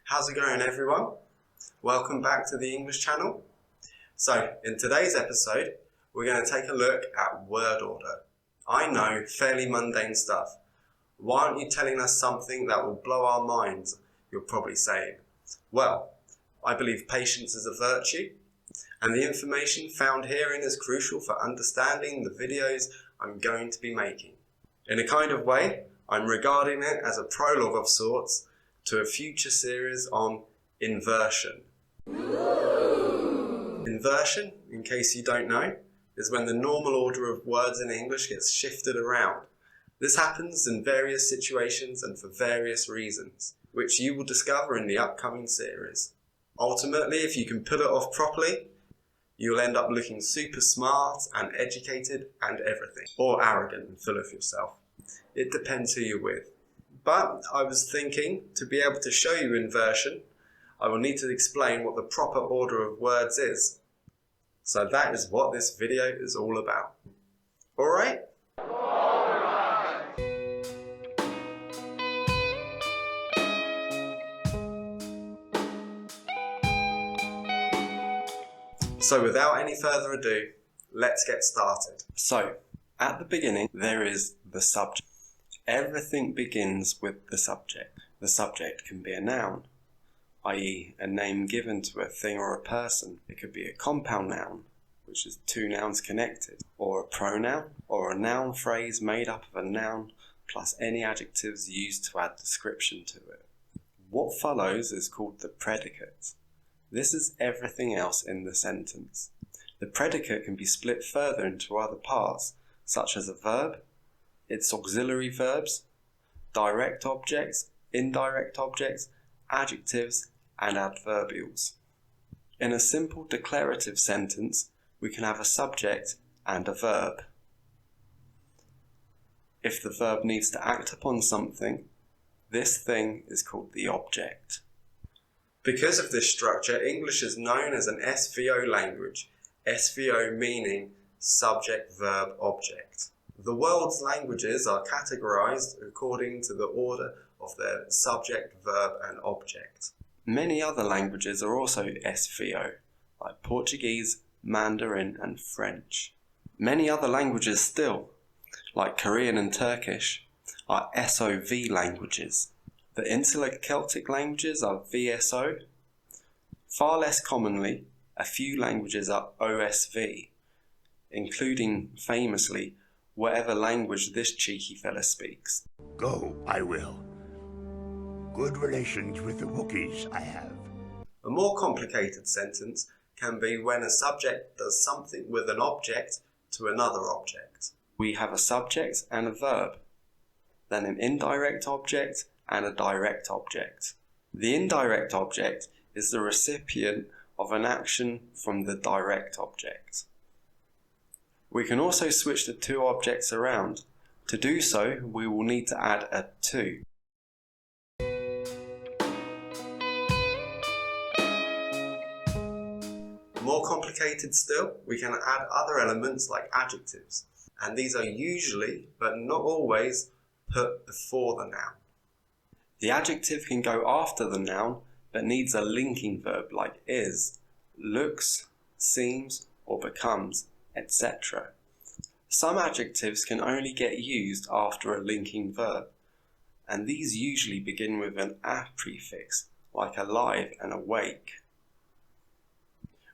How's it going, everyone? Welcome back to the English channel. So in today's episode we're going to take a look at word order. I know, fairly mundane stuff. Why aren't you telling us something that will blow our minds? You're probably saying. Well, I believe patience is a virtue, and the information found herein is crucial for understanding the videos I'm going to be making. In a kind of way, I'm regarding it as a prologue of sorts to a future series on inversion. Inversion, in case you don't know, is when the normal order of words in English gets shifted around. This happens in various situations and for various reasons, which you will discover in the upcoming series. Ultimately, if you can pull it off properly, you'll end up looking super smart and educated and everything, or arrogant and full of yourself. It depends who you're with. But I was thinking, to be able to show you inversion, I will need to explain what the proper order of words is. So that is what this video is all about. Alright? So without any further ado, let's get started. So, at the beginning there is the subject. Everything begins with the subject. The subject can be a noun, i.e. a name given to a thing or a person. It could be a compound noun, which is two nouns connected, or a pronoun, or a noun phrase made up of a noun plus any adjectives used to add description to it. What follows is called the predicate. This is everything else in the sentence. The predicate can be split further into other parts, such as a verb, its auxiliary verbs, direct objects, indirect objects, adjectives, and adverbials. In a simple declarative sentence, we can have a subject and a verb. If the verb needs to act upon something, this thing is called the object. Because of this structure, English is known as an SVO language, SVO meaning subject-verb-object. The world's languages are categorized according to the order of their subject, verb, and object. Many other languages are also SVO, like Portuguese, Mandarin, and French. Many other languages still, like Korean and Turkish, are SOV languages. The insular Celtic languages are VSO. Far less commonly, a few languages are OSV, including, famously, whatever language this cheeky fella speaks. Go, I will. Good relations with the Wookiees I have. A more complicated sentence can be when a subject does something with an object to another object. We have a subject and a verb, then an indirect object and a direct object. The indirect object is the recipient of an action from the direct object. We can also switch the two objects around. To do so, we will need to add a to. More complicated still, we can add other elements like adjectives, and these are usually, but not always, put before the noun. The adjective can go after the noun, but needs a linking verb like is, looks, seems, or becomes, etc. Some adjectives can only get used after a linking verb, and these usually begin with an a prefix, like alive and awake.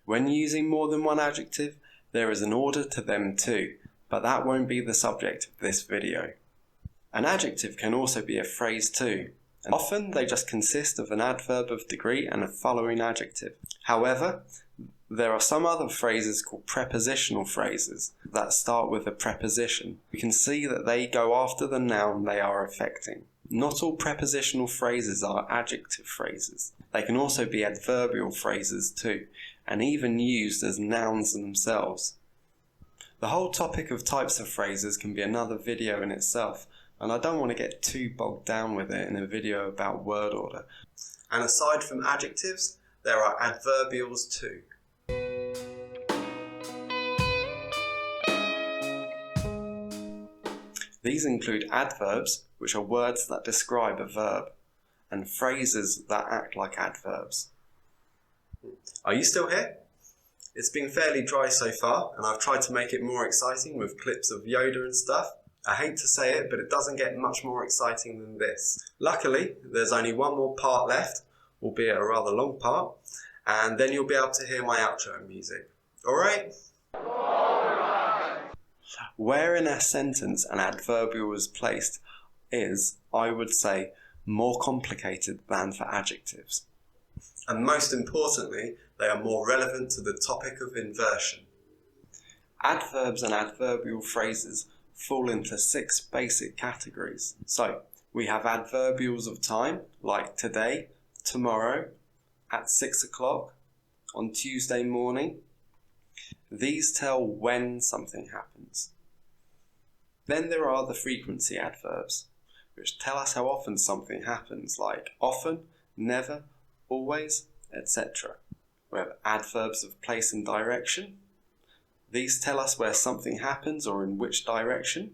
When using more than one adjective, there is an order to them too, but that won't be the subject of this video. An adjective can also be a phrase too, and often they just consist of an adverb of degree and a following adjective. However, there are some other phrases called prepositional phrases that start with a preposition. We can see that they go after the noun they are affecting. Not all prepositional phrases are adjective phrases. They can also be adverbial phrases too, and even used as nouns themselves. The whole topic of types of phrases can be another video in itself, and I don't want to get too bogged down with it in a video about word order. And aside from adjectives, there are adverbials too. These include adverbs, which are words that describe a verb, and phrases that act like adverbs. Are you still here? It's been fairly dry so far, and I've tried to make it more exciting with clips of Yoda and stuff. I hate to say it, but it doesn't get much more exciting than this. Luckily, there's only one more part left, albeit a rather long part, and then you'll be able to hear my outro music. Alright? Where in a sentence an adverbial is placed is, I would say, more complicated than for adjectives. And most importantly, they are more relevant to the topic of inversion. Adverbs and adverbial phrases fall into 6 basic categories. So, we have adverbials of time, like today, tomorrow, at 6 o'clock, on Tuesday morning. These tell when something happens. Then there are the frequency adverbs, which tell us how often something happens, like often, never, always, etc. We have adverbs of place and direction. These tell us where something happens or in which direction.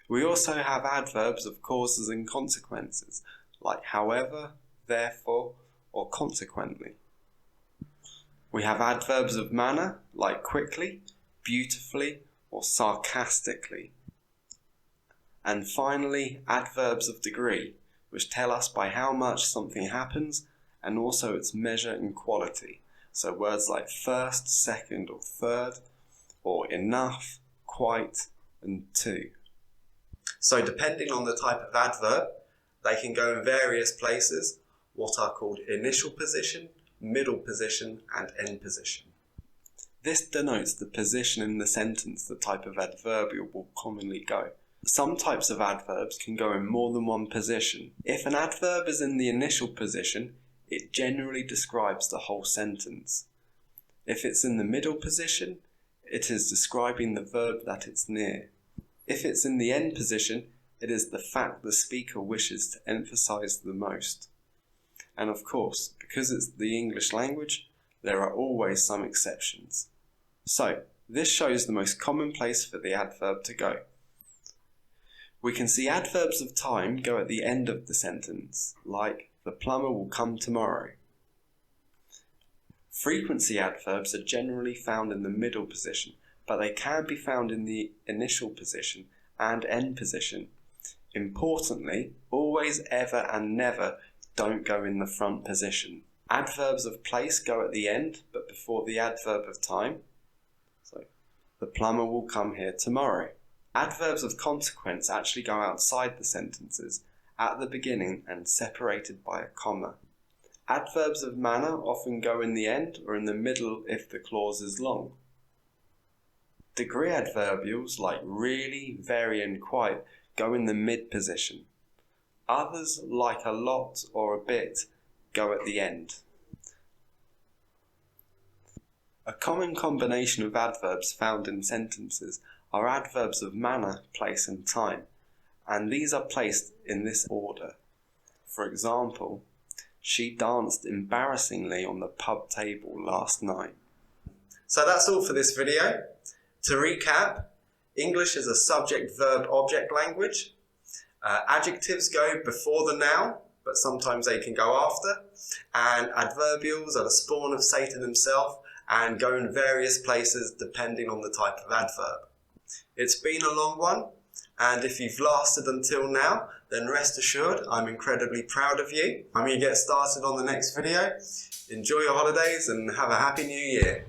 We also have adverbs of causes and consequences, like however, therefore, or consequently. We have adverbs of manner, like quickly, beautifully, or sarcastically. And finally, adverbs of degree, which tell us by how much something happens and also its measure in quality. So words like first, second, or third, or enough, quite, and to. So depending on the type of adverb, they can go in various places, what are called initial position, middle position, and end position. This denotes the position in the sentence the type of adverbial will commonly go. Some types of adverbs can go in more than one position. If an adverb is in the initial position, it generally describes the whole sentence. If it's in the middle position, it is describing the verb that it's near. If it's in the end position, it is the fact the speaker wishes to emphasize the most. And of course, because it's the English language, there are always some exceptions. So, this shows the most common place for the adverb to go. We can see adverbs of time go at the end of the sentence, like the plumber will come tomorrow. Frequency adverbs are generally found in the middle position, but they can be found in the initial position and end position. Importantly, always, ever, and never don't go in the front position. Adverbs of place go at the end, but before the adverb of time. So, the plumber will come here tomorrow. Adverbs of consequence actually go outside the sentences, at the beginning and separated by a comma. Adverbs of manner often go in the end or in the middle if the clause is long. Degree adverbials like really, very, and quite go in the mid position. Others, like a lot or a bit, go at the end. A common combination of adverbs found in sentences are adverbs of manner, place, and time, and these are placed in this order. For example, she danced embarrassingly on the pub table last night. So that's all for this video. To recap, English is a subject-verb-object language. Adjectives go before the noun, but sometimes they can go after, and adverbials are the spawn of Satan himself and go in various places depending on the type of adverb. It's been a long one, and if you've lasted until now, then rest assured I'm incredibly proud of you. I'm going to get started on the next video. Enjoy your holidays and have a happy new year.